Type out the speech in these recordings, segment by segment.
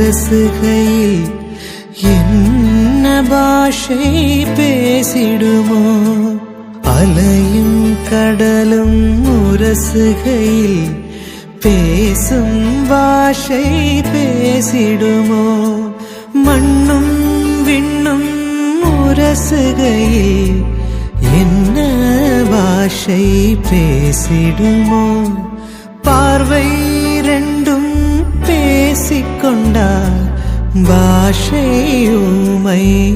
உரசுகையில் என்ன பாஷை பேசிடுமோ? அலையும் கடலும் உரசுகையில் பேசும் பாஷை பேசிடுமோ? மண்ணும் விண்ணும் உரசுகையில் என்ன பாஷை பேசிடுமோ? பார்வை ரெண்டும் பேசிக்கொண்டால் பாஷை ஊமையாய்விடுமோ?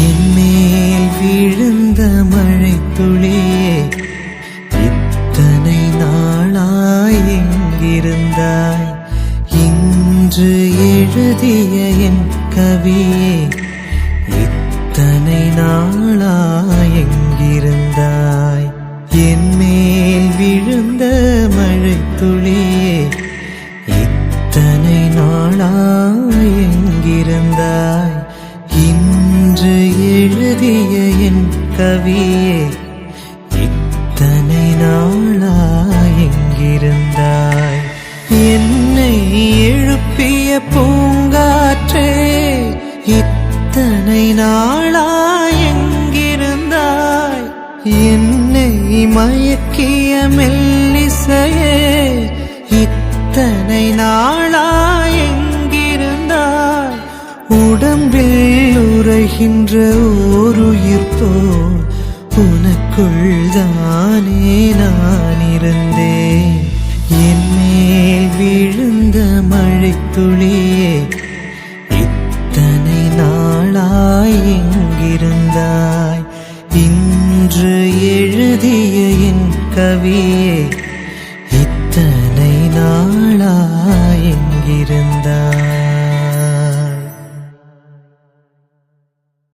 என் மேல் விழுந்த மழை துளியே, இத்தனை நாளாய் எங்கிருந்தாய்? இன்று எழுதிய என் கவியே, இத்தனை நாளாய் எங்கிருந்தாய்? என் மேல் விழுந்த மழை துளியே, இத்தனை நாளாய் எங்கிருந்தாய்? இன்று எழுதிய என் கவியே, இத்தனை நாளாய் எங்கிருந்தாய்? என்னை எழுப்பிய பூங்காற்றே, இத்தனை நாளாய் எங்கிருந்தாய்? என்னை மயக்கிய மெல்லிசையே, இத்தனை நாளாய் எங்கிருந்தாய்? உடம்பில் உறைகின்ற ஓருயிர் போல் உனக்குள் தானே நான் இருந்தேன். என் மேல் விழுந்த மழை துளியே, இத்தனை நாளாய் எங்கிருந்தாய்? இன்று எழுதிய என் கவியே,